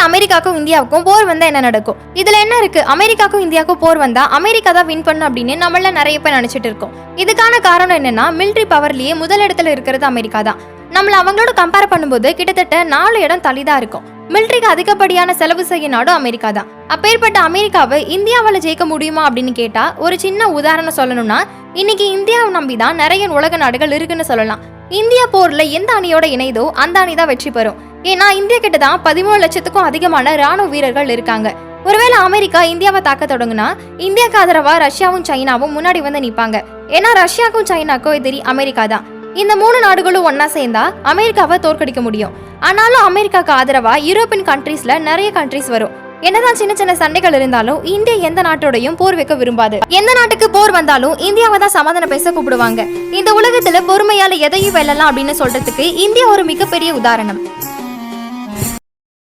அமெரிக்காக்கும் இந்தியாவுக்கும் போர் வந்தா என்ன நடக்கும்? இதுல என்ன இருக்கு? அமெரிக்காக்கும் இந்தியாவுக்கும் போர் வந்தா அமெரிக்கா தான் வின் பண்ணும் அப்படின்னு நம்மள நிறைய பேர் நினைச்சிட்டு இருக்கோம். இதுக்கான காரணம் என்னன்னா, மிலிட்டரி பவர்லயே முதல் இடத்துல இருக்கிறது அமெரிக்கா தான். நம்மள அவங்களோட கம்பேர் பண்ணும்போது கிட்டத்தட்ட 4 இடம் தள்ளிதான் இருக்கும். மிலிட்டரிக்கு அதிகப்படியான செலவு செய்ய நாடும் அமெரிக்கா தான். அப்பேற்பட்ட அமெரிக்காவை இந்தியாவால ஜெயிக்க முடியுமா அப்படின்னு கேட்டா, ஒரு சின்ன உதாரணம் சொல்லணும்னா, இன்னைக்கு இந்தியாவை நம்பிதான் நிறைய உலக நாடுகள் இருக்குன்னு சொல்லலாம். இந்தியா போர்ல எந்த அணியோட இணைதோ அந்த அணி தான் வெற்றி பெறும். ஏன்னா இந்தியா கிட்ட தான் 13 லட்சத்துக்கும் அதிகமான ராணுவ வீரர்கள் இருக்காங்க. ஒருவேளை அமெரிக்கா இந்தியாவை தாக்க தொடங்குனா, இந்தியாவுக்கு ஆதரவா ரஷ்யாவும் சைனாவும் முன்னாடி வந்து நிப்பாங்க. ஏன்னா ரஷ்யாவுக்கும் சைனாக்கும் எதிரி அமெரிக்கா தான். இந்த 3 நாடுகளும் ஒன்னா சேர்ந்தா அமெரிக்காவை தோற்கடிக்க முடியும். ஆனாலும் அமெரிக்காவுக்கு ஆதரவா யூரோப்பியன் கண்ட்ரீஸ்ல நிறைய கண்ட்ரீஸ் வரும். என்னதான் சின்ன சின்ன சண்டைகள் இருந்தாலும் இந்தியா எந்த நாட்டோடையும் போர் வைக்க விரும்பாது. எந்த நாட்டுக்கு போர் வந்தாலும் இந்தியாவை தான் சமாதானம் பேச கூப்பிடுவாங்க. இந்த உலகத்துல பொறுமையால எதையும் வெல்லலாம் அப்படின்னு சொல்றதுக்கு இந்தியா ஒரு மிகப்பெரிய உதாரணம்.